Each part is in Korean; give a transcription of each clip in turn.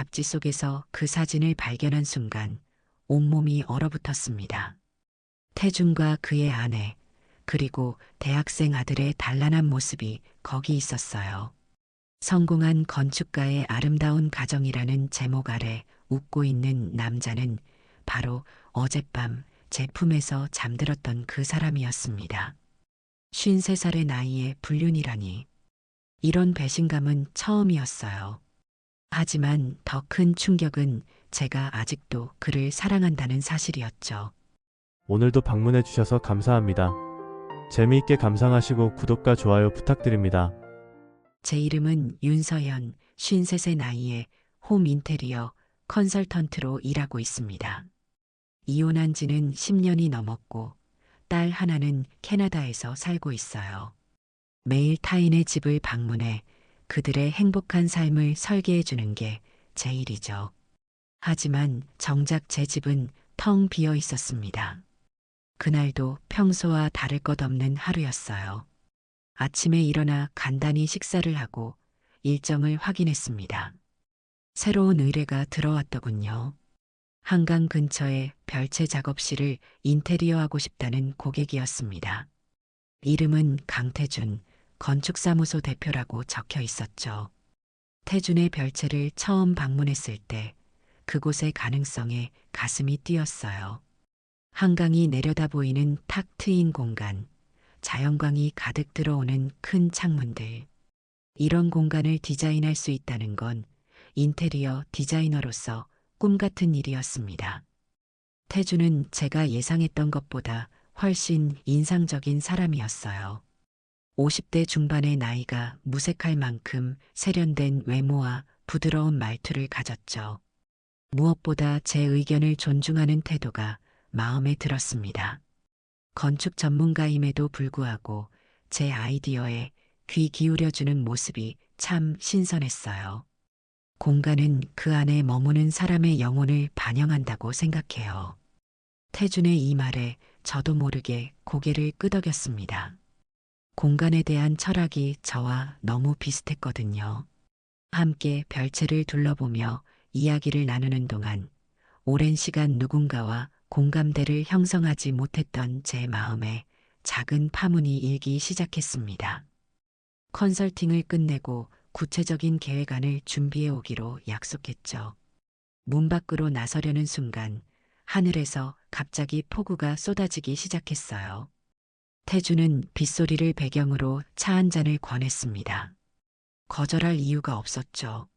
잡지 속에서 그 사진을 발견한 순간 온몸이 얼어붙었습니다. 태준과 그의 아내, 그리고 대학생 아들의 단란한 모습이 거기 있었어요. 성공한 건축가의 아름다운 가정이라는 제목 아래 웃고 있는 남자는 바로 어젯밤 제 품에서 잠들었던 그 사람이었습니다. 53살의 나이에 불륜이라니. 이런 배신감은 처음이었어요. 하지만 더 큰 충격은 제가 아직도 그를 사랑한다는 사실이었죠. 오늘도 방문해 주셔서 감사합니다. 재미있게 감상하시고 구독과 좋아요 부탁드립니다. 제 이름은 윤서연, 53세 나이에 홈 인테리어 컨설턴트로 일하고 있습니다. 이혼한 지는 10년이 넘었고 딸 하나는 캐나다에서 살고 있어요. 매일 타인의 집을 방문해 그들의 행복한 삶을 설계해 주는 게 제 일이죠. 하지만 정작 제 집은 텅 비어 있었습니다. 그날도 평소와 다를 것 없는 하루였어요. 아침에 일어나 간단히 식사를 하고 일정을 확인했습니다. 새로운 의뢰가 들어왔더군요. 한강 근처에 별채 작업실을 인테리어하고 싶다는 고객이었습니다. 이름은 강태준, 건축사무소 대표라고 적혀 있었죠. 태준의 별채를 처음 방문했을 때 그곳의 가능성에 가슴이 뛰었어요. 한강이 내려다 보이는 탁 트인 공간, 자연광이 가득 들어오는 큰 창문들. 이런 공간을 디자인할 수 있다는 건 인테리어 디자이너로서 꿈 같은 일이었습니다. 태주는 제가 예상했던 것보다 훨씬 인상적인 사람이었어요. 50대 중반의 나이가 무색할 만큼 세련된 외모와 부드러운 말투를 가졌죠. 무엇보다 제 의견을 존중하는 태도가 마음에 들었습니다. 건축 전문가임에도 불구하고 제 아이디어에 귀 기울여주는 모습이 참 신선했어요. 공간은 그 안에 머무는 사람의 영혼을 반영한다고 생각해요. 태준의 이 말에 저도 모르게 고개를 끄덕였습니다. 공간에 대한 철학이 저와 너무 비슷했거든요. 함께 별채를 둘러보며 이야기를 나누는 동안 오랜 시간 누군가와 공감대를 형성하지 못했던 제 마음에 작은 파문이 일기 시작했습니다. 컨설팅을 끝내고 구체적인 계획안을 준비해 오기로 약속했죠. 문 밖으로 나서려는 순간 하늘에서 갑자기 폭우가 쏟아지기 시작했어요. 태주는 빗소리를 배경으로 차 한 잔을 권했습니다. 거절할 이유가 없었죠.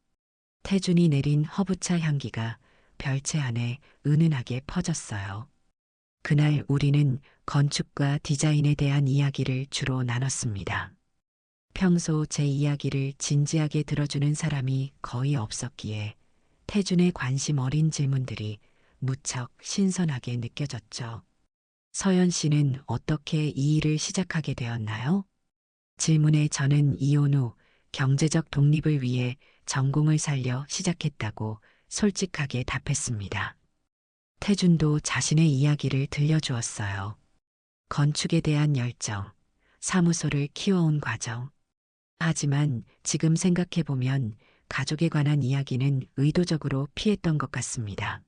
태준이 내린 허브차 향기가 별채 안에 은은하게 퍼졌어요. 그날 우리는 건축과 디자인에 대한 이야기를 주로 나눴습니다. 평소 제 이야기를 진지하게 들어주는 사람이 거의 없었기에 태준의 관심 어린 질문들이 무척 신선하게 느껴졌죠. 서연 씨는 어떻게 이 일을 시작하게 되었나요? 질문에 저는 이혼 후 경제적 독립을 위해 전공을 살려 시작했다고 솔직하게 답했습니다. 태준도 자신의 이야기를 들려주었어요. 건축에 대한 열정, 사무소를 키워온 과정. 하지만 지금 생각해보면 가족에 관한 이야기는 의도적으로 피했던 것 같습니다.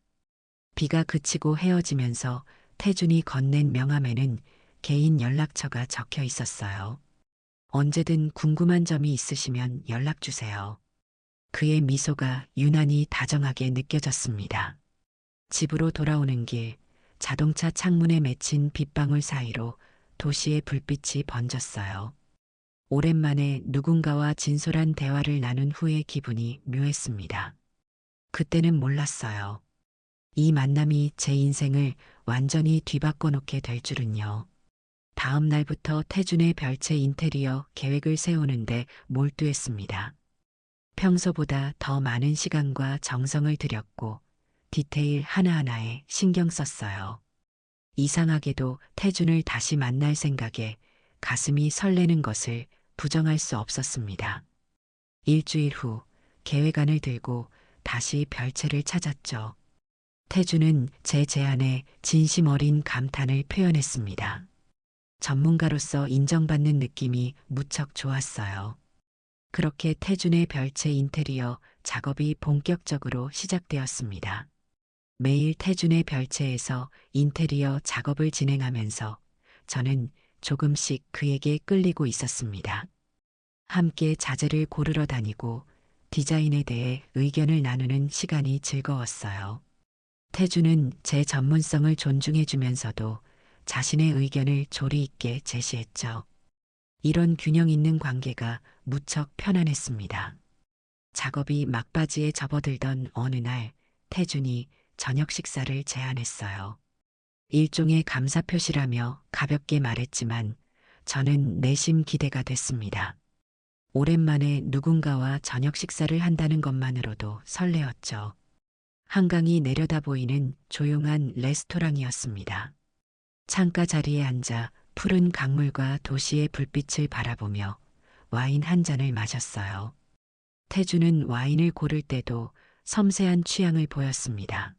비가 그치고 헤어지면서 태준이 건넨 명함에는 개인 연락처가 적혀 있었어요. 언제든 궁금한 점이 있으시면 연락 주세요. 그의 미소가 유난히 다정하게 느껴졌습니다. 집으로 돌아오는 길, 자동차 창문에 맺힌 빗방울 사이로 도시의 불빛이 번졌어요. 오랜만에 누군가와 진솔한 대화를 나눈 후의 기분이 묘했습니다. 그때는 몰랐어요. 이 만남이 제 인생을 완전히 뒤바꿔 놓게 될 줄은요. 다음 날부터 태준의 별채 인테리어 계획을 세우는데 몰두했습니다. 평소보다 더 많은 시간과 정성을 들였고 디테일 하나하나에 신경 썼어요. 이상하게도 태준을 다시 만날 생각에 가슴이 설레는 것을 부정할 수 없었습니다. 일주일 후 계획안을 들고 다시 별채를 찾았죠. 태준은 제 제안에 진심 어린 감탄을 표현했습니다. 전문가로서 인정받는 느낌이 무척 좋았어요. 그렇게 태준의 별채 인테리어 작업이 본격적으로 시작되었습니다. 매일 태준의 별채에서 인테리어 작업을 진행하면서 저는 조금씩 그에게 끌리고 있었습니다. 함께 자재를 고르러 다니고 디자인에 대해 의견을 나누는 시간이 즐거웠어요. 태준은 제 전문성을 존중해주면서도 자신의 의견을 조리 있게 제시했죠. 이런 균형 있는 관계가 무척 편안했습니다. 작업이 막바지에 접어들던 어느 날 태준이 저녁 식사를 제안했어요. 일종의 감사 표시라며 가볍게 말했지만 저는 내심 기대가 됐습니다. 오랜만에 누군가와 저녁 식사를 한다는 것만으로도 설레었죠. 한강이 내려다 보이는 조용한 레스토랑이었습니다. 창가 자리에 앉아 푸른 강물과 도시의 불빛을 바라보며 와인 한 잔을 마셨어요. 태주는 와인을 고를 때도 섬세한 취향을 보였습니다.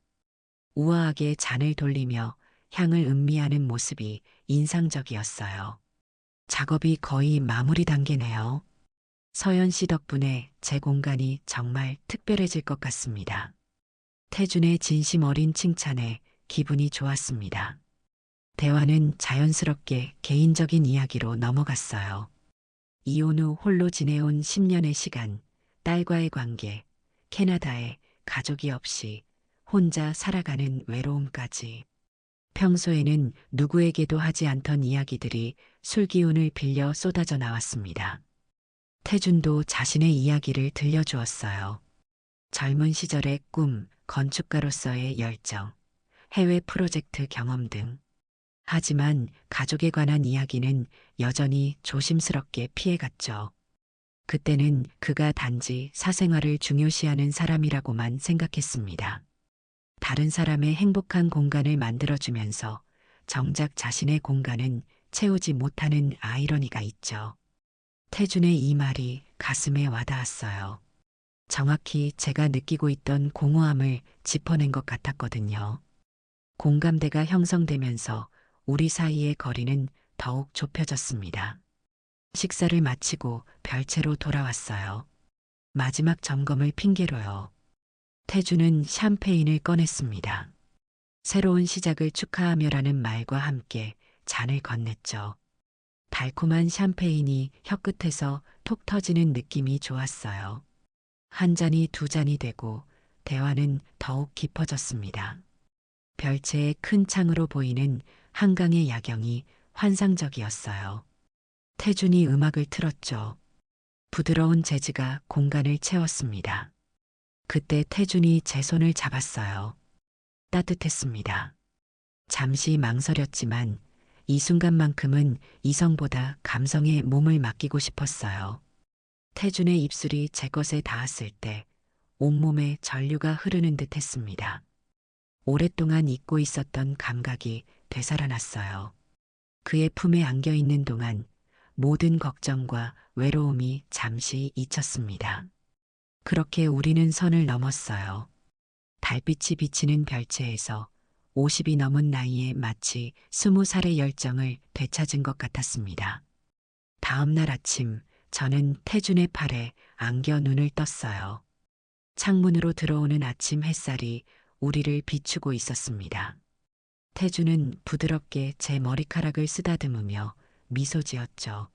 우아하게 잔을 돌리며 향을 음미하는 모습이 인상적이었어요. 작업이 거의 마무리 단계네요. 서연 씨 덕분에 제 공간이 정말 특별해질 것 같습니다. 태준의 진심 어린 칭찬에 기분이 좋았습니다. 대화는 자연스럽게 개인적인 이야기로 넘어갔어요. 이혼 후 홀로 지내온 10년의 시간, 딸과의 관계, 캐나다에 가족이 없이 혼자 살아가는 외로움까지. 평소에는 누구에게도 하지 않던 이야기들이 술 기운을 빌려 쏟아져 나왔습니다. 태준도 자신의 이야기를 들려주었어요. 젊은 시절의 꿈, 건축가로서의 열정, 해외 프로젝트 경험 등. 하지만 가족에 관한 이야기는 여전히 조심스럽게 피해갔죠. 그때는 그가 단지 사생활을 중요시하는 사람이라고만 생각했습니다. 다른 사람의 행복한 공간을 만들어주면서 정작 자신의 공간은 채우지 못하는 아이러니가 있죠. 태준의 이 말이 가슴에 와닿았어요. 정확히 제가 느끼고 있던 공허함을 짚어낸 것 같았거든요. 공감대가 형성되면서 우리 사이의 거리는 더욱 좁혀졌습니다. 식사를 마치고 별채로 돌아왔어요. 마지막 점검을 핑계로요. 태주는 샴페인을 꺼냈습니다. 새로운 시작을 축하하며라는 말과 함께 잔을 건넸죠. 달콤한 샴페인이 혀끝에서 톡 터지는 느낌이 좋았어요. 한 잔이 두 잔이 되고 대화는 더욱 깊어졌습니다. 별채의 큰 창으로 보이는 한강의 야경이 환상적이었어요. 태준이 음악을 틀었죠. 부드러운 재즈가 공간을 채웠습니다. 그때 태준이 제 손을 잡았어요. 따뜻했습니다. 잠시 망설였지만 이 순간만큼은 이성보다 감성에 몸을 맡기고 싶었어요. 태준의 입술이 제 것에 닿았을 때 온몸에 전류가 흐르는 듯 했습니다. 오랫동안 잊고 있었던 감각이 되살아났어요. 그의 품에 안겨 있는 동안 모든 걱정과 외로움이 잠시 잊혔습니다. 그렇게 우리는 선을 넘었어요. 달빛이 비치는 별채에서 50이 넘은 나이에 마치 20살의 열정을 되찾은 것 같았습니다. 다음 날 아침 저는 태준의 팔에 안겨 눈을 떴어요. 창문으로 들어오는 아침 햇살이 우리를 비추고 있었습니다. 태준은 부드럽게 제 머리카락을 쓰다듬으며 미소 지었죠.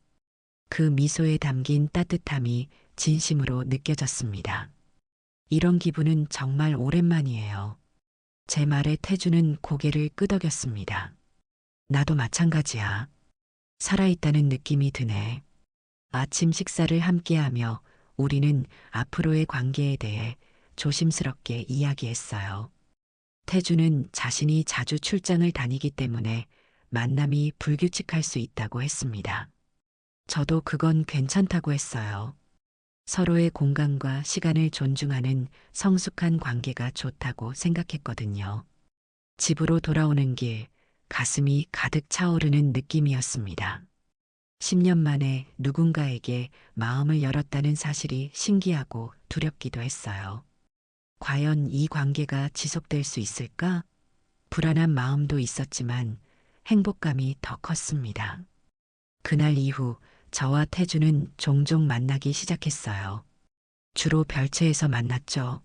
그 미소에 담긴 따뜻함이 진심으로 느껴졌습니다. 이런 기분은 정말 오랜만이에요. 제 말에 태준은 고개를 끄덕였습니다. 나도 마찬가지야. 살아있다는 느낌이 드네. 아침 식사를 함께하며 우리는 앞으로의 관계에 대해 조심스럽게 이야기했어요. 태준은 자신이 자주 출장을 다니기 때문에 만남이 불규칙할 수 있다고 했습니다. 저도 그건 괜찮다고 했어요. 서로의 공간과 시간을 존중하는 성숙한 관계가 좋다고 생각했거든요. 집으로 돌아오는 길, 가슴이 가득 차오르는 느낌이었습니다. 10년 만에 누군가에게 마음을 열었다는 사실이 신기하고 두렵기도 했어요. 과연 이 관계가 지속될 수 있을까? 불안한 마음도 있었지만 행복감이 더 컸습니다. 그날 이후 저와 태주는 종종 만나기 시작했어요. 주로 별채에서 만났죠.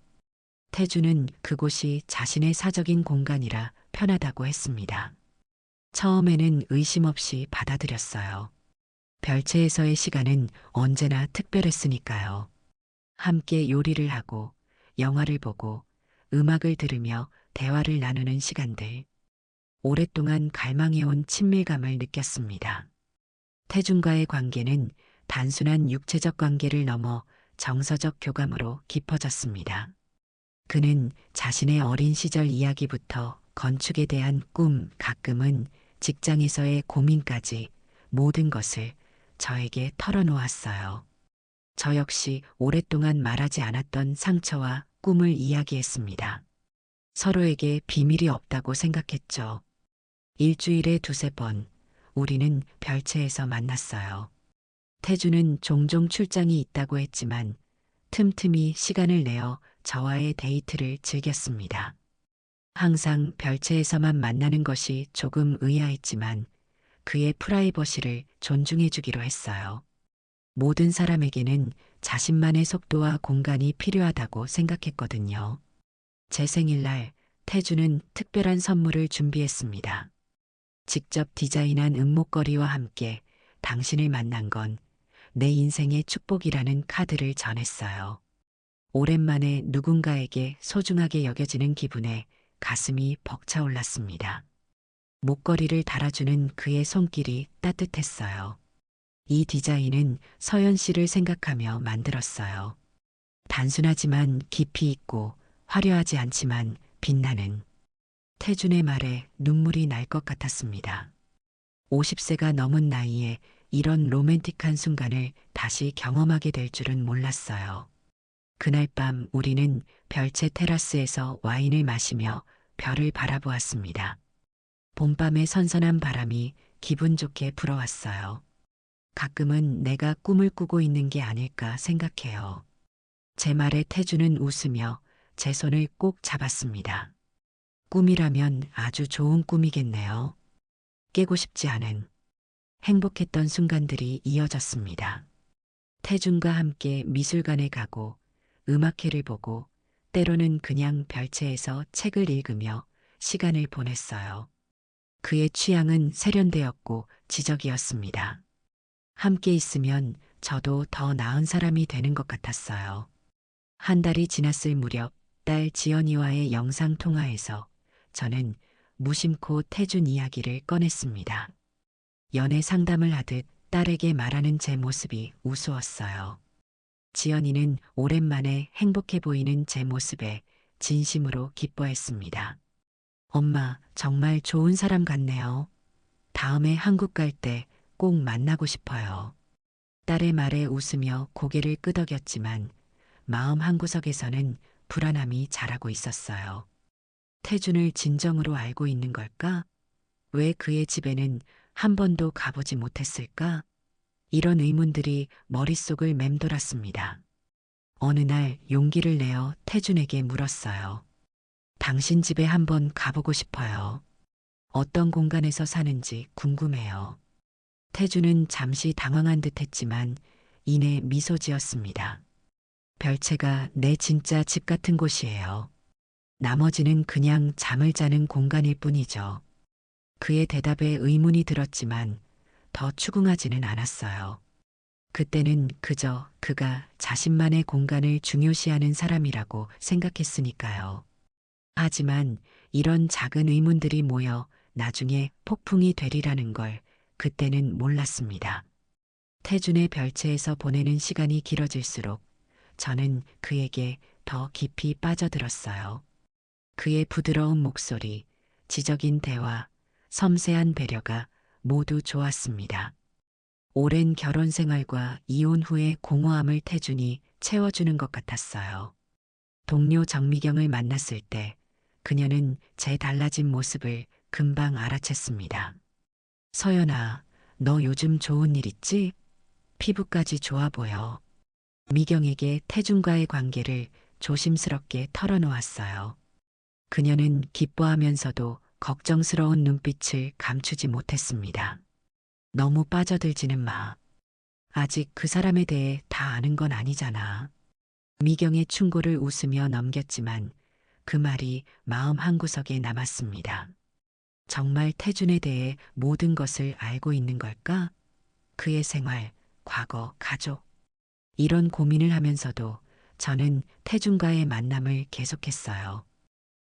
태주는 그곳이 자신의 사적인 공간이라 편하다고 했습니다. 처음에는 의심 없이 받아들였어요. 별채에서의 시간은 언제나 특별했으니까요. 함께 요리를 하고, 영화를 보고, 음악을 들으며 대화를 나누는 시간들. 오랫동안 갈망해온 친밀감을 느꼈습니다. 태준과의 관계는 단순한 육체적 관계를 넘어 정서적 교감으로 깊어졌습니다. 그는 자신의 어린 시절 이야기부터 건축에 대한 꿈, 가끔은 직장에서의 고민까지 모든 것을 저에게 털어놓았어요. 저 역시 오랫동안 말하지 않았던 상처와 꿈을 이야기했습니다. 서로에게 비밀이 없다고 생각했죠. 일주일에 두세 번 우리는 별채에서 만났어요. 태주는 종종 출장이 있다고 했지만 틈틈이 시간을 내어 저와의 데이트를 즐겼습니다. 항상 별채에서만 만나는 것이 조금 의아했지만 그의 프라이버시를 존중해 주기로 했어요. 모든 사람에게는 자신만의 속도와 공간이 필요하다고 생각했거든요. 제 생일날 태주는 특별한 선물을 준비했습니다. 직접 디자인한 은목걸이와 함께 당신을 만난 건 내 인생의 축복이라는 카드를 전했어요. 오랜만에 누군가에게 소중하게 여겨지는 기분에 가슴이 벅차올랐습니다. 목걸이를 달아주는 그의 손길이 따뜻했어요. 이 디자인은 서연 씨를 생각하며 만들었어요. 단순하지만 깊이 있고 화려하지 않지만 빛나는 태준의 말에 눈물이 날 것 같았습니다. 50세가 넘은 나이에 이런 로맨틱한 순간을 다시 경험하게 될 줄은 몰랐어요. 그날 밤 우리는 별채 테라스에서 와인을 마시며 별을 바라보았습니다. 봄밤의 선선한 바람이 기분 좋게 불어왔어요. 가끔은 내가 꿈을 꾸고 있는 게 아닐까 생각해요. 제 말에 태주는 웃으며 제 손을 꼭 잡았습니다. 꿈이라면 아주 좋은 꿈이겠네요. 깨고 싶지 않은 행복했던 순간들이 이어졌습니다. 태준과 함께 미술관에 가고 음악회를 보고 때로는 그냥 별채에서 책을 읽으며 시간을 보냈어요. 그의 취향은 세련되었고 지적이었습니다. 함께 있으면 저도 더 나은 사람이 되는 것 같았어요. 한 달이 지났을 무렵 딸 지연이와의 영상 통화에서 저는 무심코 태준 이야기를 꺼냈습니다. 연애 상담을 하듯 딸에게 말하는 제 모습이 우스웠어요. 지연이는 오랜만에 행복해 보이는 제 모습에 진심으로 기뻐했습니다. 엄마, 정말 좋은 사람 같네요. 다음에 한국 갈 때 꼭 만나고 싶어요. 딸의 말에 웃으며 고개를 끄덕였지만 마음 한구석에서는 불안함이 자라고 있었어요. 태준을 진정으로 알고 있는 걸까? 왜 그의 집에는 한 번도 가보지 못했을까? 이런 의문들이 머릿속을 맴돌았습니다. 어느 날 용기를 내어 태준에게 물었어요. 당신 집에 한번 가보고 싶어요. 어떤 공간에서 사는지 궁금해요. 태준은 잠시 당황한 듯 했지만 이내 미소 지었습니다. 별채가 내 진짜 집 같은 곳이에요. 나머지는 그냥 잠을 자는 공간일 뿐이죠. 그의 대답에 의문이 들었지만 더 추궁하지는 않았어요. 그때는 그저 그가 자신만의 공간을 중요시하는 사람이라고 생각했으니까요. 하지만 이런 작은 의문들이 모여 나중에 폭풍이 되리라는 걸 그때는 몰랐습니다. 태준의 별채에서 보내는 시간이 길어질수록 저는 그에게 더 깊이 빠져들었어요. 그의 부드러운 목소리, 지적인 대화, 섬세한 배려가 모두 좋았습니다. 오랜 결혼 생활과 이혼 후의 공허함을 태준이 채워주는 것 같았어요. 동료 정미경을 만났을 때 그녀는 제 달라진 모습을 금방 알아챘습니다. 서연아, 너 요즘 좋은 일 있지? 피부까지 좋아 보여. 미경에게 태준과의 관계를 조심스럽게 털어놓았어요. 그녀는 기뻐하면서도 걱정스러운 눈빛을 감추지 못했습니다. 너무 빠져들지는 마. 아직 그 사람에 대해 다 아는 건 아니잖아. 미경의 충고를 웃으며 넘겼지만 그 말이 마음 한구석에 남았습니다. 정말 태준에 대해 모든 것을 알고 있는 걸까? 그의 생활, 과거, 가족. 이런 고민을 하면서도 저는 태준과의 만남을 계속했어요.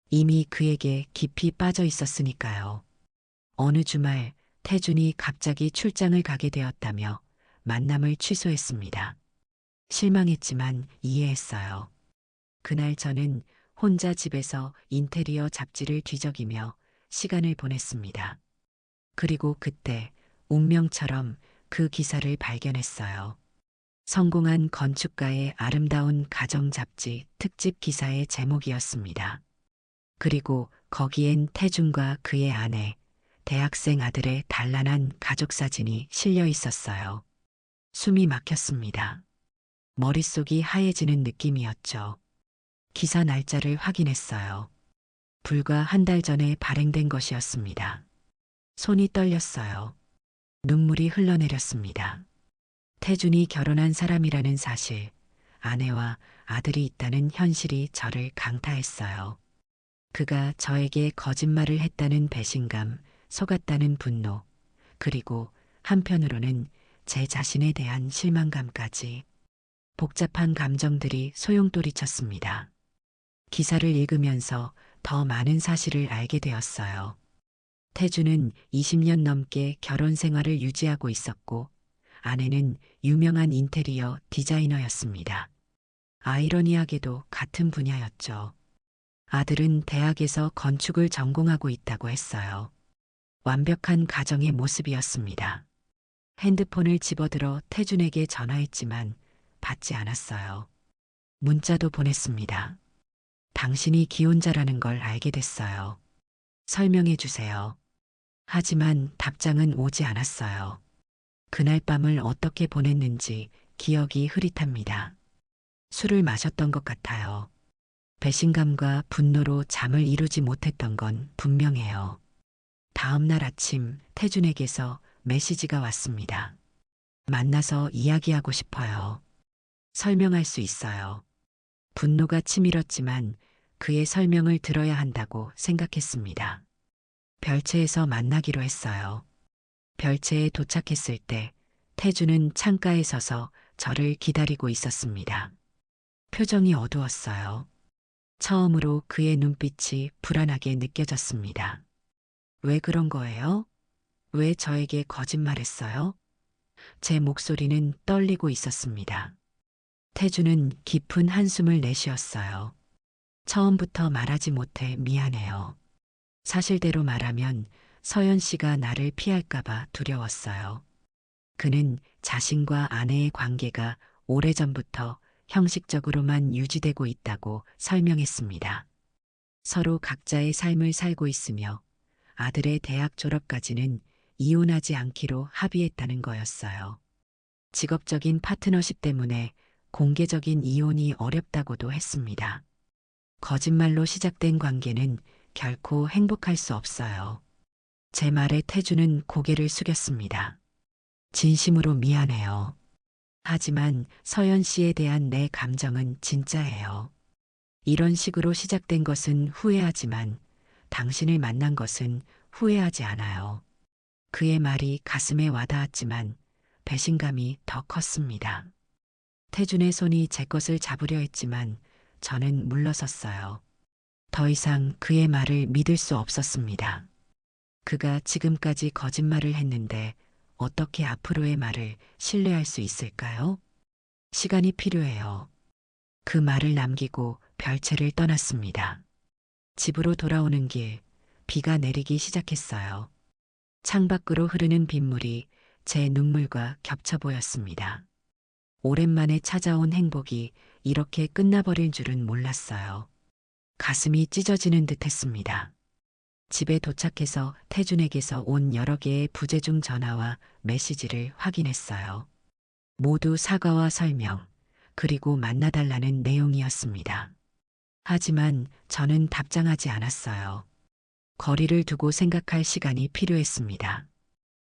이미 그에게 깊이 빠져 있었으니까요. 어느 주말 태준이 갑자기 출장을 가게 되었다며 만남을 취소했습니다. 실망했지만 이해했어요. 그날 저는 혼자 집에서 인테리어 잡지를 뒤적이며 시간을 보냈습니다. 그리고 그때 운명처럼 그 기사를 발견했어요. 성공한 건축가의 아름다운 가정 잡지 특집 기사의 제목이었습니다. 그리고 거기엔 태준과 그의 아내, 대학생 아들의 단란한 가족 사진이 실려 있었어요. 숨이 막혔습니다. 머릿속이 하얘지는 느낌이었죠. 기사 날짜를 확인했어요. 불과 한 달 전에 발행된 것이었습니다. 손이 떨렸어요. 눈물이 흘러내렸습니다. 태준이 결혼한 사람이라는 사실, 아내와 아들이 있다는 현실이 저를 강타했어요. 그가 저에게 거짓말을 했다는 배신감, 속았다는 분노, 그리고 한편으로는 제 자신에 대한 실망감까지. 복잡한 감정들이 소용돌이쳤습니다. 기사를 읽으면서 더 많은 사실을 알게 되었어요. 태주는 20년 넘게 결혼 생활을 유지하고 있었고, 아내는 유명한 인테리어 디자이너였습니다. 아이러니하게도 같은 분야였죠. 아들은 대학에서 건축을 전공하고 있다고 했어요. 완벽한 가정의 모습이었습니다. 핸드폰을 집어들어 태준에게 전화했지만 받지 않았어요. 문자도 보냈습니다. 당신이 기혼자라는 걸 알게 됐어요. 설명해 주세요. 하지만 답장은 오지 않았어요. 그날 밤을 어떻게 보냈는지 기억이 흐릿합니다. 술을 마셨던 것 같아요. 배신감과 분노로 잠을 이루지 못했던 건 분명해요. 다음 날 아침 태준에게서 메시지가 왔습니다. 만나서 이야기하고 싶어요. 설명할 수 있어요. 분노가 치밀었지만 그의 설명을 들어야 한다고 생각했습니다. 별채에서 만나기로 했어요. 별채에 도착했을 때 태주는 창가에 서서 저를 기다리고 있었습니다. 표정이 어두웠어요. 처음으로 그의 눈빛이 불안하게 느껴졌습니다. 왜 그런 거예요? 왜 저에게 거짓말했어요? 제 목소리는 떨리고 있었습니다. 태주는 깊은 한숨을 내쉬었어요. 처음부터 말하지 못해 미안해요. 사실대로 말하면 서연 씨가 나를 피할까봐 두려웠어요. 그는 자신과 아내의 관계가 오래전부터 형식적으로만 유지되고 있다고 설명했습니다. 서로 각자의 삶을 살고 있으며 아들의 대학 졸업까지는 이혼하지 않기로 합의했다는 거였어요. 직업적인 파트너십 때문에 공개적인 이혼이 어렵다고도 했습니다. 거짓말로 시작된 관계는 결코 행복할 수 없어요. 제 말에 태주는 고개를 숙였습니다. 진심으로 미안해요. 하지만 서연 씨에 대한 내 감정은 진짜예요. 이런 식으로 시작된 것은 후회하지만 당신을 만난 것은 후회하지 않아요. 그의 말이 가슴에 와닿았지만 배신감이 더 컸습니다. 태준의 손이 제 것을 잡으려 했지만 저는 물러섰어요. 더 이상 그의 말을 믿을 수 없었습니다. 그가 지금까지 거짓말을 했는데 어떻게 앞으로의 말을 신뢰할 수 있을까요? 시간이 필요해요. 그 말을 남기고 별채를 떠났습니다. 집으로 돌아오는 길, 비가 내리기 시작했어요. 창밖으로 흐르는 빗물이 제 눈물과 겹쳐 보였습니다. 오랜만에 찾아온 행복이 이렇게 끝나버릴 줄은 몰랐어요. 가슴이 찢어지는 듯 했습니다. 집에 도착해서 태준에게서 온 여러 개의 부재중 전화와 메시지를 확인했어요. 모두 사과와 설명, 그리고 만나달라는 내용이었습니다. 하지만 저는 답장하지 않았어요. 거리를 두고 생각할 시간이 필요했습니다.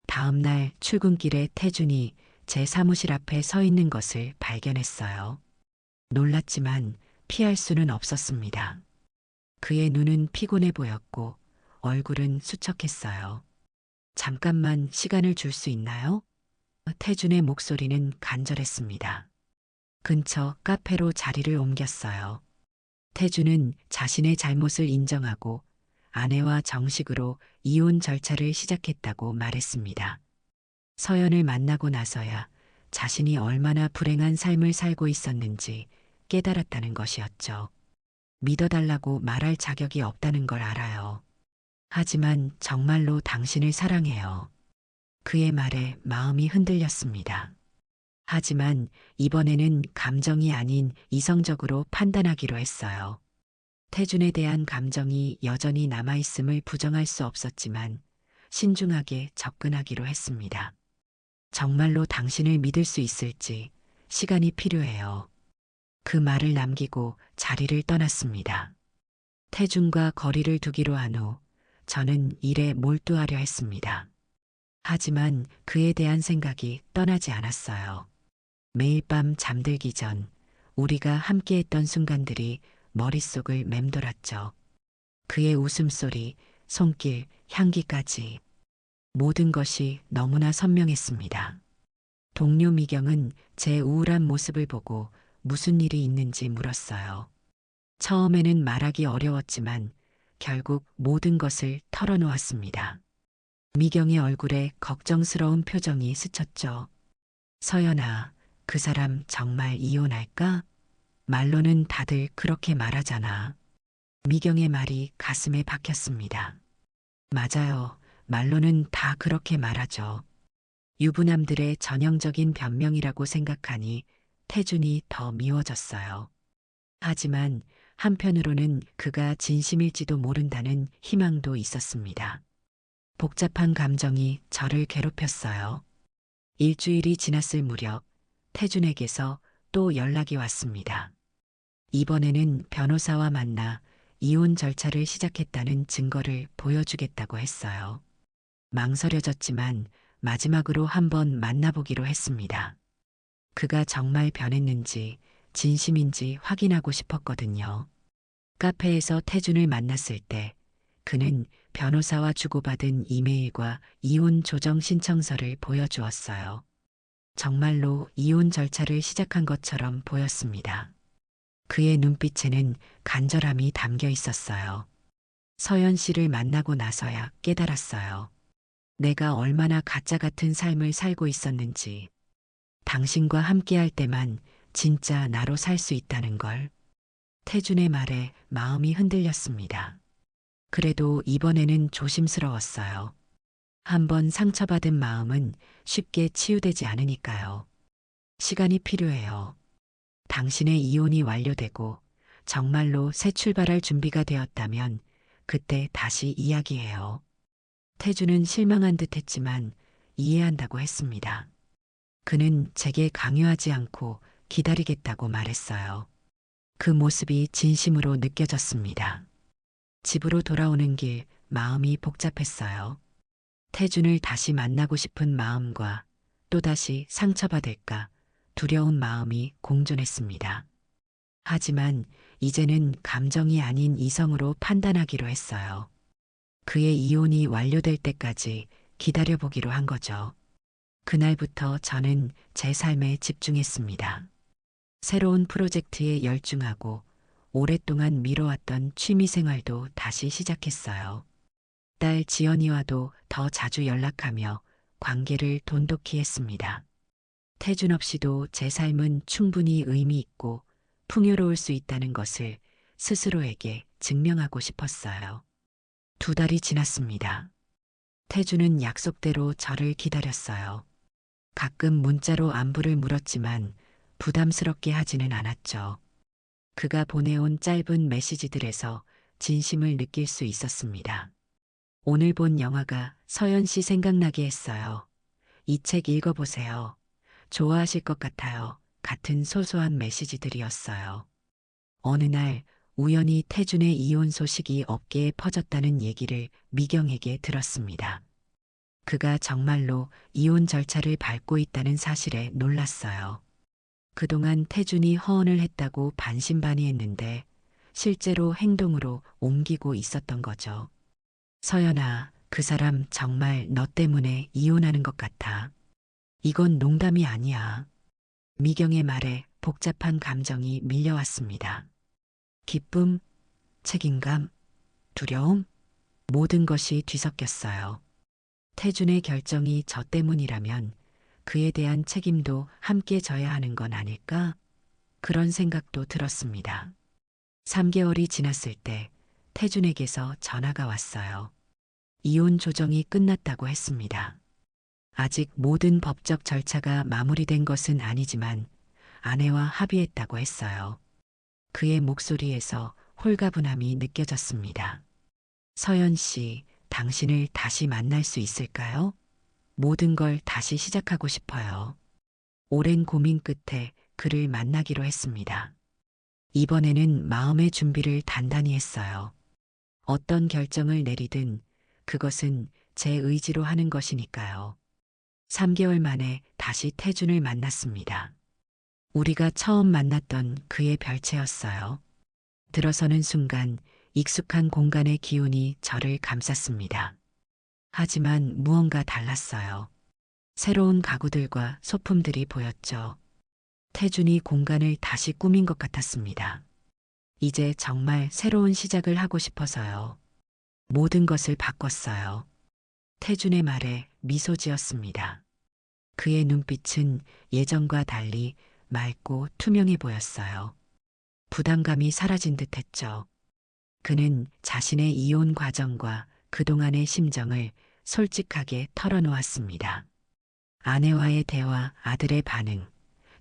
다음 날 출근길에 태준이 제 사무실 앞에 서 있는 것을 발견했어요. 놀랐지만 피할 수는 없었습니다. 그의 눈은 피곤해 보였고 얼굴은 수척했어요. 잠깐만 시간을 줄 수 있나요? 태준의 목소리는 간절했습니다. 근처 카페로 자리를 옮겼어요. 태준은 자신의 잘못을 인정하고 아내와 정식으로 이혼 절차를 시작했다고 말했습니다. 서연을 만나고 나서야 자신이 얼마나 불행한 삶을 살고 있었는지 깨달았다는 것이었죠. 믿어달라고 말할 자격이 없다는 걸 알아요. 하지만 정말로 당신을 사랑해요. 그의 말에 마음이 흔들렸습니다. 하지만 이번에는 감정이 아닌 이성적으로 판단하기로 했어요. 태준에 대한 감정이 여전히 남아있음을 부정할 수 없었지만 신중하게 접근하기로 했습니다. 정말로 당신을 믿을 수 있을지 시간이 필요해요. 그 말을 남기고 자리를 떠났습니다. 태준과 거리를 두기로 한 후 저는 일에 몰두하려 했습니다. 하지만 그에 대한 생각이 떠나지 않았어요. 매일 밤 잠들기 전 우리가 함께했던 순간들이 머릿속을 맴돌았죠. 그의 웃음소리, 손길, 향기까지 모든 것이 너무나 선명했습니다. 동료 미경은 제 우울한 모습을 보고 무슨 일이 있는지 물었어요. 처음에는 말하기 어려웠지만 결국 모든 것을 털어놓았습니다. 미경의 얼굴에 걱정스러운 표정이 스쳤죠. 서연아, 그 사람 정말 이혼할까? 말로는 다들 그렇게 말하잖아. 미경의 말이 가슴에 박혔습니다. 맞아요. 말로는 다 그렇게 말하죠. 유부남들의 전형적인 변명이라고 생각하니 태준이 더 미워졌어요. 하지만 한편으로는 그가 진심일지도 모른다는 희망도 있었습니다. 복잡한 감정이 저를 괴롭혔어요. 일주일이 지났을 무렵 태준에게서 또 연락이 왔습니다. 이번에는 변호사와 만나 이혼 절차를 시작했다는 증거를 보여주겠다고 했어요. 망설여졌지만 마지막으로 한번 만나보기로 했습니다. 그가 정말 변했는지 진심인지 확인하고 싶었거든요. 카페에서 태준을 만났을 때 그는 변호사와 주고받은 이메일과 이혼 조정 신청서를 보여주었어요. 정말로 이혼 절차를 시작한 것처럼 보였습니다. 그의 눈빛에는 간절함이 담겨 있었어요. 서연 씨를 만나고 나서야 깨달았어요. 내가 얼마나 가짜 같은 삶을 살고 있었는지, 당신과 함께할 때만 진짜 나로 살 수 있다는 걸. 태준의 말에 마음이 흔들렸습니다. 그래도 이번에는 조심스러웠어요. 한번 상처받은 마음은 쉽게 치유되지 않으니까요. 시간이 필요해요. 당신의 이혼이 완료되고 정말로 새 출발할 준비가 되었다면 그때 다시 이야기해요. 태주는 실망한 듯 했지만 이해한다고 했습니다. 그는 제게 강요하지 않고 기다리겠다고 말했어요. 그 모습이 진심으로 느껴졌습니다. 집으로 돌아오는 길 마음이 복잡했어요. 태준을 다시 만나고 싶은 마음과 또다시 상처받을까 두려운 마음이 공존했습니다. 하지만 이제는 감정이 아닌 이성으로 판단하기로 했어요. 그의 이혼이 완료될 때까지 기다려보기로 한 거죠. 그날부터 저는 제 삶에 집중했습니다. 새로운 프로젝트에 열중하고 오랫동안 미뤄왔던 취미생활도 다시 시작했어요. 딸 지연이와도 더 자주 연락하며 관계를 돈독히 했습니다. 태준 없이도 제 삶은 충분히 의미 있고 풍요로울 수 있다는 것을 스스로에게 증명하고 싶었어요. 2달이 지났습니다. 태준은 약속대로 저를 기다렸어요. 가끔 문자로 안부를 물었지만 부담스럽게 하지는 않았죠. 그가 보내온 짧은 메시지들에서 진심을 느낄 수 있었습니다. 오늘 본 영화가 서연 씨 생각나게 했어요. 이 책 읽어보세요. 좋아하실 것 같아요. 같은 소소한 메시지들이었어요. 어느 날 우연히 태준의 이혼 소식이 업계에 퍼졌다는 얘기를 미경에게 들었습니다. 그가 정말로 이혼 절차를 밟고 있다는 사실에 놀랐어요. 그동안 태준이 허언을 했다고 반신반의했는데 실제로 행동으로 옮기고 있었던 거죠. 서연아, 그 사람 정말 너 때문에 이혼하는 것 같아. 이건 농담이 아니야. 미경의 말에 복잡한 감정이 밀려왔습니다. 기쁨, 책임감, 두려움, 모든 것이 뒤섞였어요. 태준의 결정이 저 때문이라면 그에 대한 책임도 함께 져야 하는 건 아닐까? 그런 생각도 들었습니다. 3개월이 지났을 때 태준에게서 전화가 왔어요. 이혼 조정이 끝났다고 했습니다. 아직 모든 법적 절차가 마무리된 것은 아니지만 아내와 합의했다고 했어요. 그의 목소리에서 홀가분함이 느껴졌습니다. 서연 씨, 당신을 다시 만날 수 있을까요? 모든 걸 다시 시작하고 싶어요. 오랜 고민 끝에 그를 만나기로 했습니다. 이번에는 마음의 준비를 단단히 했어요. 어떤 결정을 내리든 그것은 제 의지로 하는 것이니까요. 3개월 만에 다시 태준을 만났습니다. 우리가 처음 만났던 그의 별채였어요. 들어서는 순간 익숙한 공간의 기운이 저를 감쌌습니다. 하지만 무언가 달랐어요. 새로운 가구들과 소품들이 보였죠. 태준이 공간을 다시 꾸민 것 같았습니다. 이제 정말 새로운 시작을 하고 싶어서요. 모든 것을 바꿨어요. 태준의 말에 미소 지었습니다. 그의 눈빛은 예전과 달리 맑고 투명해 보였어요. 부담감이 사라진 듯 했죠. 그는 자신의 이혼 과정과 그동안의 심정을 솔직하게 털어놓았습니다. 아내와의 대화, 아들의 반응,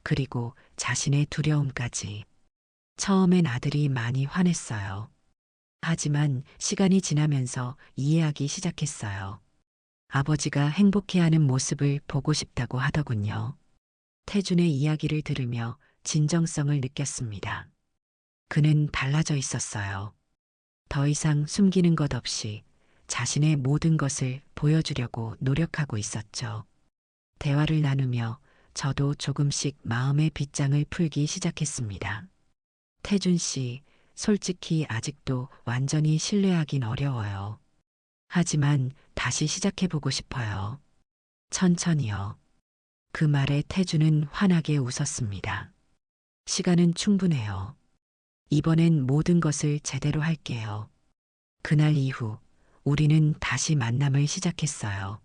그리고 자신의 두려움까지. 처음엔 아들이 많이 화냈어요. 하지만 시간이 지나면서 이해하기 시작했어요. 아버지가 행복해하는 모습을 보고 싶다고 하더군요. 태준의 이야기를 들으며 진정성을 느꼈습니다. 그는 달라져 있었어요. 더 이상 숨기는 것 없이 자신의 모든 것을 보여주려고 노력하고 있었죠. 대화를 나누며 저도 조금씩 마음의 빗장을 풀기 시작했습니다. 태준 씨, 솔직히 아직도 완전히 신뢰하긴 어려워요. 하지만 다시 시작해보고 싶어요. 천천히요. 그 말에 태준은 환하게 웃었습니다. 시간은 충분해요. 이번엔 모든 것을 제대로 할게요. 그날 이후 우리는 다시 만남을 시작했어요.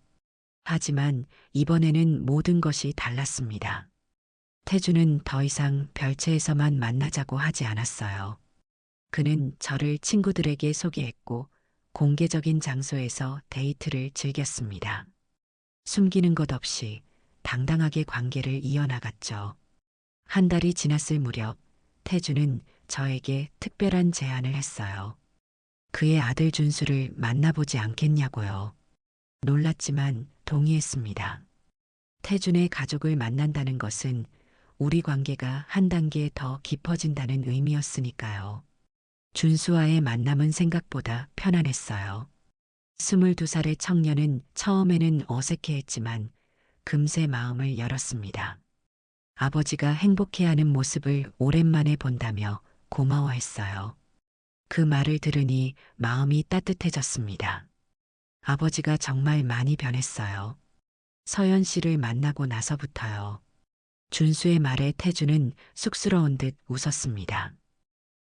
하지만 이번에는 모든 것이 달랐습니다. 태준은 더 이상 별채에서만 만나자고 하지 않았어요. 그는 저를 친구들에게 소개했고 공개적인 장소에서 데이트를 즐겼습니다. 숨기는 것 없이 당당하게 관계를 이어나갔죠. 한 달이 지났을 무렵 태준은 저에게 특별한 제안을 했어요. 그의 아들 준수를 만나보지 않겠냐고요. 놀랐지만 동의했습니다. 태준의 가족을 만난다는 것은 우리 관계가 한 단계 더 깊어진다는 의미였으니까요. 준수와의 만남은 생각보다 편안했어요. 22살의 청년은 처음에는 어색해했지만 금세 마음을 열었습니다. 아버지가 행복해하는 모습을 오랜만에 본다며 고마워했어요. 그 말을 들으니 마음이 따뜻해졌습니다. 아버지가 정말 많이 변했어요. 서연 씨를 만나고 나서부터요. 준수의 말에 태준은 쑥스러운 듯 웃었습니다.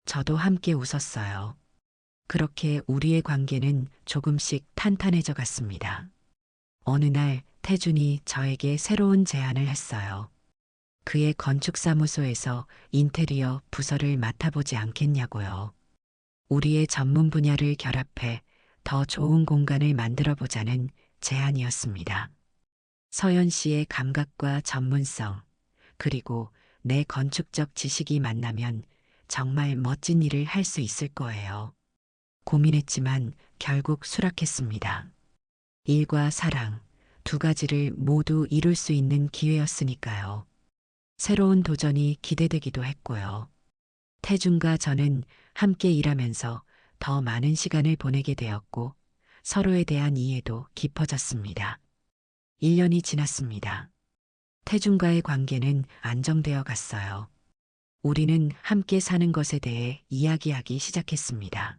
저도 함께 웃었어요. 그렇게 우리의 관계는 조금씩 탄탄해져 갔습니다. 어느 날 태준이 저에게 새로운 제안을 했어요. 그의 건축사무소에서 인테리어 부서를 맡아보지 않겠냐고요. 우리의 전문 분야를 결합해 더 좋은 공간을 만들어 보자는 제안이었습니다. 서연 씨의 감각과 전문성, 그리고 내 건축적 지식이 만나면 정말 멋진 일을 할 수 있을 거예요. 고민했지만 결국 수락했습니다. 일과 사랑, 두 가지를 모두 이룰 수 있는 기회였으니까요. 새로운 도전이 기대되기도 했고요. 태준과 저는 함께 일하면서 더 많은 시간을 보내게 되었고 서로에 대한 이해도 깊어졌습니다. 1년이 지났습니다. 태준과의 관계는 안정되어 갔어요. 우리는 함께 사는 것에 대해 이야기하기 시작했습니다.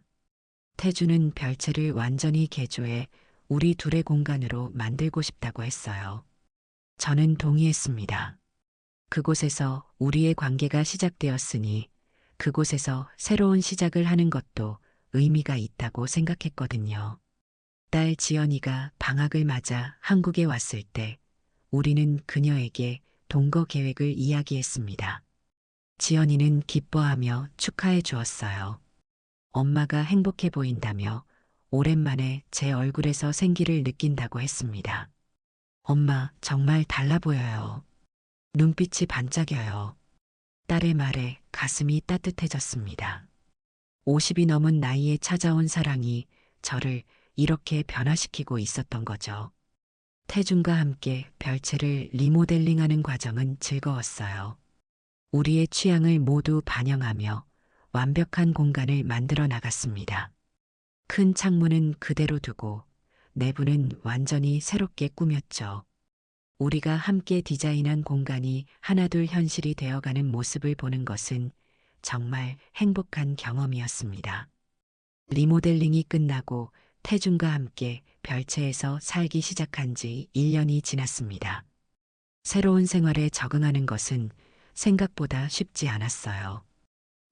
태준은 별채를 완전히 개조해 우리 둘의 공간으로 만들고 싶다고 했어요. 저는 동의했습니다. 그곳에서 우리의 관계가 시작되었으니 그곳에서 새로운 시작을 하는 것도 의미가 있다고 생각했거든요. 딸 지연이가 방학을 맞아 한국에 왔을 때 우리는 그녀에게 동거 계획을 이야기했습니다. 지연이는 기뻐하며 축하해 주었어요. 엄마가 행복해 보인다며 오랜만에 제 얼굴에서 생기를 느낀다고 했습니다. 엄마, 정말 달라 보여요. 눈빛이 반짝여요. 딸의 말에 가슴이 따뜻해졌습니다. 50이 넘은 나이에 찾아온 사랑이 저를 이렇게 변화시키고 있었던 거죠. 태준과 함께 별채를 리모델링하는 과정은 즐거웠어요. 우리의 취향을 모두 반영하며 완벽한 공간을 만들어 나갔습니다. 큰 창문은 그대로 두고 내부는 완전히 새롭게 꾸몄죠. 우리가 함께 디자인한 공간이 하나둘 현실이 되어가는 모습을 보는 것은 정말 행복한 경험이었습니다. 리모델링이 끝나고 태준과 함께 별채에서 살기 시작한 지 1년이 지났습니다. 새로운 생활에 적응하는 것은 생각보다 쉽지 않았어요.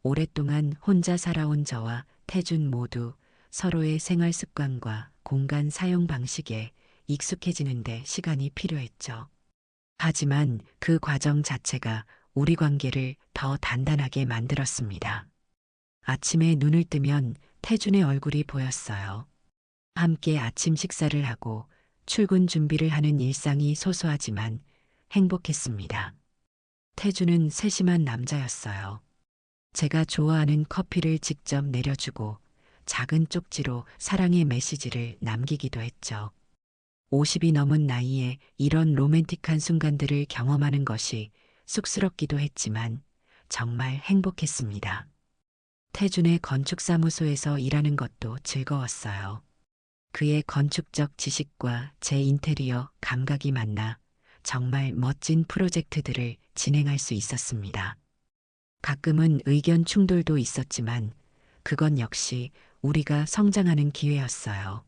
오랫동안 혼자 살아온 저와 태준 모두 서로의 생활 습관과 공간 사용 방식에 익숙해지는데 시간이 필요했죠. 하지만 그 과정 자체가 우리 관계를 더 단단하게 만들었습니다. 아침에 눈을 뜨면 태준의 얼굴이 보였어요. 함께 아침 식사를 하고 출근 준비를 하는 일상이 소소하지만 행복했습니다. 태준은 세심한 남자였어요. 제가 좋아하는 커피를 직접 내려주고 작은 쪽지로 사랑의 메시지를 남기기도 했죠. 50이 넘은 나이에 이런 로맨틱한 순간들을 경험하는 것이 쑥스럽기도 했지만 정말 행복했습니다. 태준의 건축사무소에서 일하는 것도 즐거웠어요. 그의 건축적 지식과 제 인테리어 감각이 만나 정말 멋진 프로젝트들을 진행할 수 있었습니다. 가끔은 의견 충돌도 있었지만 그건 역시 우리가 성장하는 기회였어요.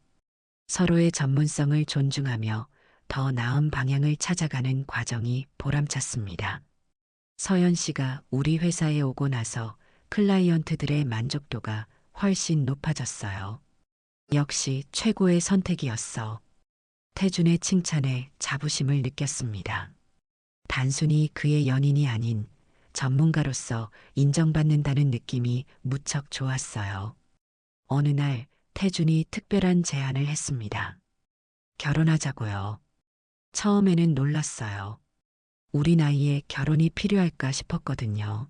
서로의 전문성을 존중하며 더 나은 방향을 찾아가는 과정이 보람찼습니다. 서연 씨가 우리 회사에 오고 나서 클라이언트들의 만족도가 훨씬 높아졌어요. 역시 최고의 선택이었어. 태준의 칭찬에 자부심을 느꼈습니다. 단순히 그의 연인이 아닌 전문가로서 인정받는다는 느낌이 무척 좋았어요. 어느 날 태준이 특별한 제안을 했습니다. 결혼하자고요. 처음에는 놀랐어요. 우리 나이에 결혼이 필요할까 싶었거든요.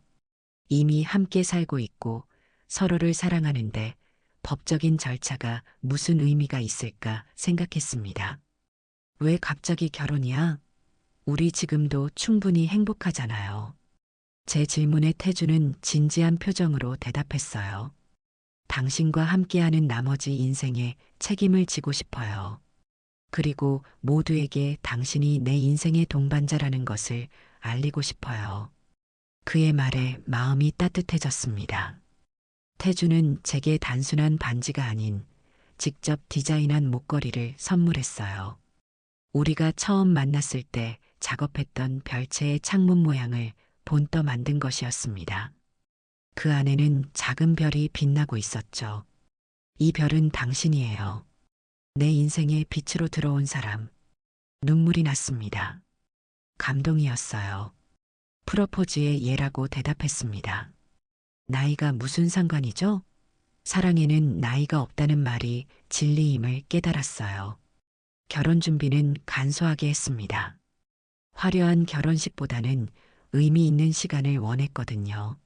이미 함께 살고 있고 서로를 사랑하는데 법적인 절차가 무슨 의미가 있을까 생각했습니다. 왜 갑자기 결혼이야? 우리 지금도 충분히 행복하잖아요. 제 질문에 태주는 진지한 표정으로 대답했어요. 당신과 함께하는 나머지 인생에 책임을 지고 싶어요. 그리고 모두에게 당신이 내 인생의 동반자라는 것을 알리고 싶어요. 그의 말에 마음이 따뜻해졌습니다. 태주는 제게 단순한 반지가 아닌 직접 디자인한 목걸이를 선물했어요. 우리가 처음 만났을 때 작업했던 별채의 창문 모양을 본떠 만든 것이었습니다. 그 안에는 작은 별이 빛나고 있었죠. 이 별은 당신이에요. 내 인생에 빛으로 들어온 사람. 눈물이 났습니다. 감동이었어요. 프로포즈의 예라고 대답했습니다. 나이가 무슨 상관이죠? 사랑에는 나이가 없다는 말이 진리임을 깨달았어요. 결혼 준비는 간소하게 했습니다. 화려한 결혼식보다는 의미 있는 시간을 원했거든요.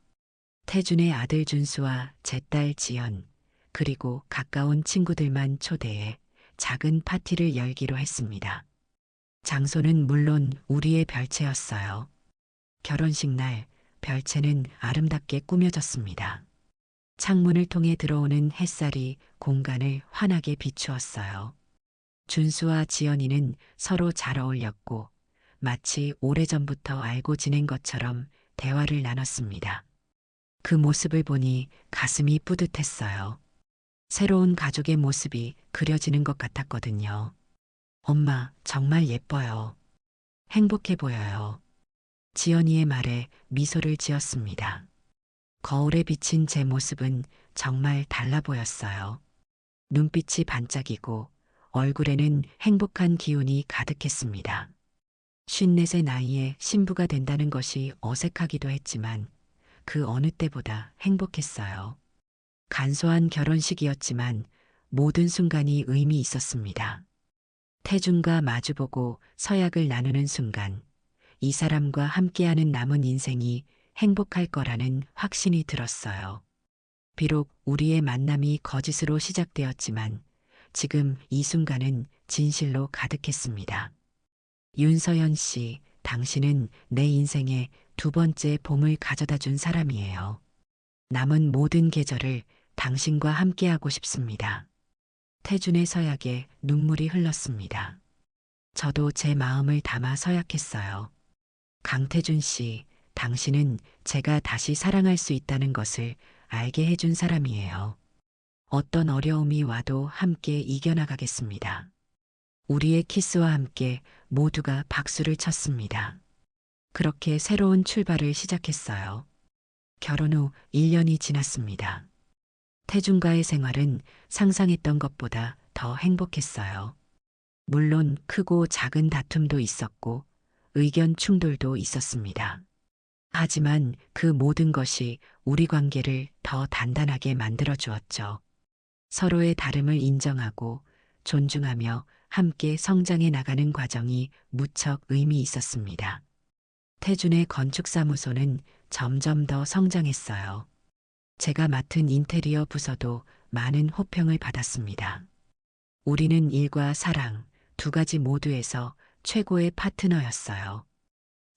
태준의 아들 준수와 제 딸 지연, 그리고 가까운 친구들만 초대해 작은 파티를 열기로 했습니다. 장소는 물론 우리의 별채였어요. 결혼식 날 별채는 아름답게 꾸며졌습니다. 창문을 통해 들어오는 햇살이 공간을 환하게 비추었어요. 준수와 지연이는 서로 잘 어울렸고 마치 오래전부터 알고 지낸 것처럼 대화를 나눴습니다. 그 모습을 보니 가슴이 뿌듯했어요. 새로운 가족의 모습이 그려지는 것 같았거든요. 엄마, 정말 예뻐요. 행복해 보여요. 지연이의 말에 미소를 지었습니다. 거울에 비친 제 모습은 정말 달라 보였어요. 눈빛이 반짝이고 얼굴에는 행복한 기운이 가득했습니다. 54의 나이에 신부가 된다는 것이 어색하기도 했지만 그 어느 때보다 행복했어요. 간소한 결혼식이었지만 모든 순간이 의미 있었습니다. 태준과 마주보고 서약을 나누는 순간 이 사람과 함께하는 남은 인생이 행복할 거라는 확신이 들었어요. 비록 우리의 만남이 거짓으로 시작되었지만 지금 이 순간은 진실로 가득했습니다. 윤서연 씨, 당신은 내 인생의 두 번째 봄을 가져다 준 사람이에요. 남은 모든 계절을 당신과 함께하고 싶습니다. 태준의 서약에 눈물이 흘렀습니다. 저도 제 마음을 담아 서약했어요. 강태준 씨, 당신은 제가 다시 사랑할 수 있다는 것을 알게 해준 사람이에요. 어떤 어려움이 와도 함께 이겨나가겠습니다. 우리의 키스와 함께 모두가 박수를 쳤습니다. 그렇게 새로운 출발을 시작했어요. 결혼 후 1년이 지났습니다. 태준과의 생활은 상상했던 것보다 더 행복했어요. 물론 크고 작은 다툼도 있었고 의견 충돌도 있었습니다. 하지만 그 모든 것이 우리 관계를 더 단단하게 만들어 주었죠. 서로의 다름을 인정하고 존중하며 함께 성장해 나가는 과정이 무척 의미 있었습니다. 태준의 건축사무소는 점점 더 성장했어요. 제가 맡은 인테리어 부서도 많은 호평을 받았습니다. 우리는 일과 사랑 두 가지 모두에서 최고의 파트너였어요.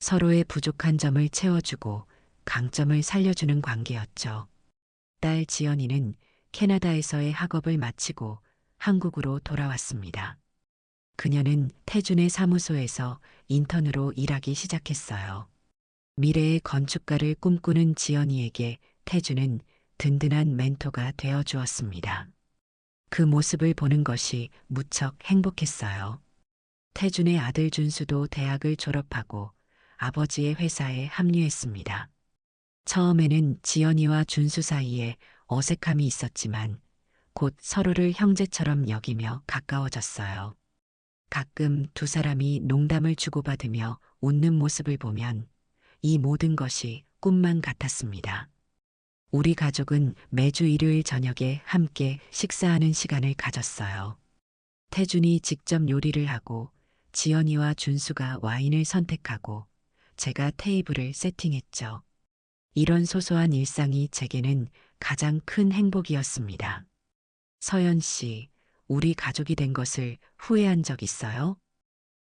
서로의 부족한 점을 채워주고 강점을 살려주는 관계였죠. 딸 지연이는 캐나다에서의 학업을 마치고 한국으로 돌아왔습니다. 그녀는 태준의 사무소에서 인턴으로 일하기 시작했어요. 미래의 건축가를 꿈꾸는 지연이에게 태준은 든든한 멘토가 되어 주었습니다. 그 모습을 보는 것이 무척 행복했어요. 태준의 아들 준수도 대학을 졸업하고 아버지의 회사에 합류했습니다. 처음에는 지연이와 준수 사이에 어색함이 있었지만 곧 서로를 형제처럼 여기며 가까워졌어요. 가끔 두 사람이 농담을 주고받으며 웃는 모습을 보면 이 모든 것이 꿈만 같았습니다. 우리 가족은 매주 일요일 저녁에 함께 식사하는 시간을 가졌어요. 태준이 직접 요리를 하고 지연이와 준수가 와인을 선택하고 제가 테이블을 세팅했죠. 이런 소소한 일상이 제게는 가장 큰 행복이었습니다. 서연 씨, 우리 가족이 된 것을 후회한 적 있어요?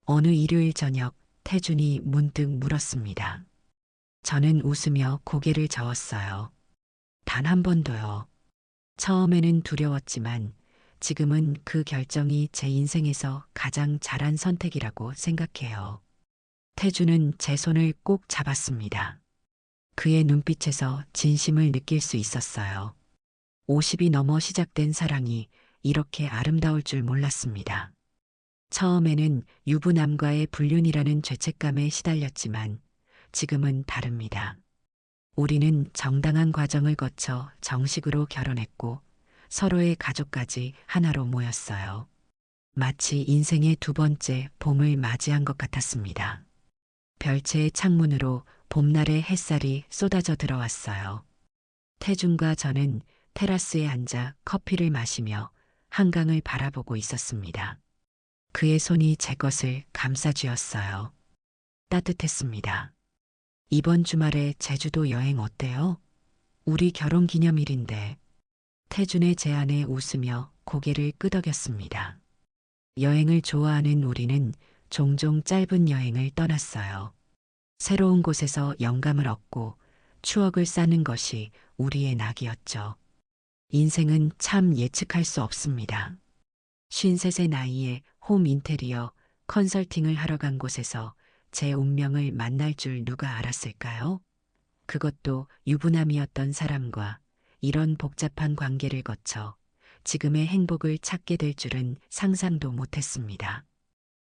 어느 일요일 저녁 태준이 문득 물었습니다. 저는 웃으며 고개를 저었어요. 단 한 번도요. 처음에는 두려웠지만 지금은 그 결정이 제 인생에서 가장 잘한 선택이라고 생각해요. 태준은 제 손을 꼭 잡았습니다. 그의 눈빛에서 진심을 느낄 수 있었어요. 50이 넘어 시작된 사랑이 이렇게 아름다울 줄 몰랐습니다. 처음에는 유부남과의 불륜이라는 죄책감에 시달렸지만 지금은 다릅니다. 우리는 정당한 과정을 거쳐 정식으로 결혼했고 서로의 가족까지 하나로 모였어요. 마치 인생의 두 번째 봄을 맞이한 것 같았습니다. 별채의 창문으로 봄날의 햇살이 쏟아져 들어왔어요. 태준과 저는 테라스에 앉아 커피를 마시며 한강을 바라보고 있었습니다. 그의 손이 제 것을 감싸쥐었어요. 따뜻했습니다. 이번 주말에 제주도 여행 어때요? 우리 결혼 기념일인데. 태준의 제안에 웃으며 고개를 끄덕였습니다. 여행을 좋아하는 우리는 종종 짧은 여행을 떠났어요. 새로운 곳에서 영감을 얻고 추억을 쌓는 것이 우리의 낙이었죠. 인생은 참 예측할 수 없습니다. 53의 나이에 홈 인테리어 컨설팅을 하러 간 곳에서 제 운명을 만날 줄 누가 알았을까요? 그것도 유부남이었던 사람과 이런 복잡한 관계를 거쳐 지금의 행복을 찾게 될 줄은 상상도 못했습니다.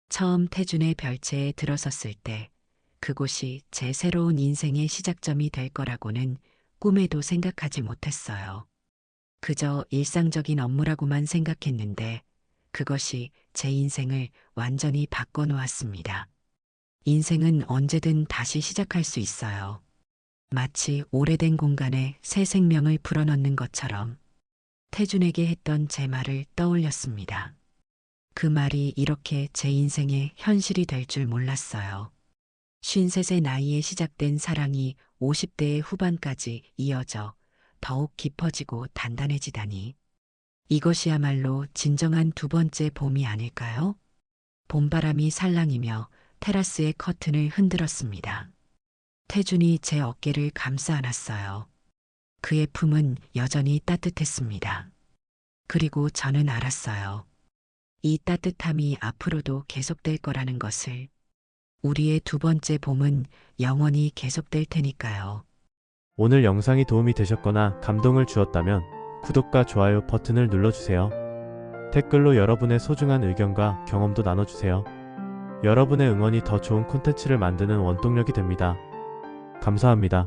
처음 태준의 별채에 들어섰을 때 그곳이 제 새로운 인생의 시작점이 될 거라고는 꿈에도 생각하지 못했어요. 그저 일상적인 업무라고만 생각했는데 그것이 제 인생을 완전히 바꿔놓았습니다. 인생은 언제든 다시 시작할 수 있어요. 마치 오래된 공간에 새 생명을 불어넣는 것처럼 태준에게 했던 제 말을 떠올렸습니다. 그 말이 이렇게 제 인생의 현실이 될 줄 몰랐어요. 53의 나이에 시작된 사랑이 50대의 후반까지 이어져 더욱 깊어지고 단단해지다니. 이것이야말로 진정한 두 번째 봄이 아닐까요? 봄바람이 살랑이며 테라스의 커튼을 흔들었습니다. 태준이 제 어깨를 감싸 안았어요. 그의 품은 여전히 따뜻했습니다. 그리고 저는 알았어요. 이 따뜻함이 앞으로도 계속될 거라는 것을. 우리의 두 번째 봄은 영원히 계속될 테니까요. 오늘 영상이 도움이 되셨거나 감동을 주었다면 구독과 좋아요 버튼을 눌러주세요. 댓글로 여러분의 소중한 의견과 경험도 나눠주세요. 여러분의 응원이 더 좋은 콘텐츠를 만드는 원동력이 됩니다. 감사합니다.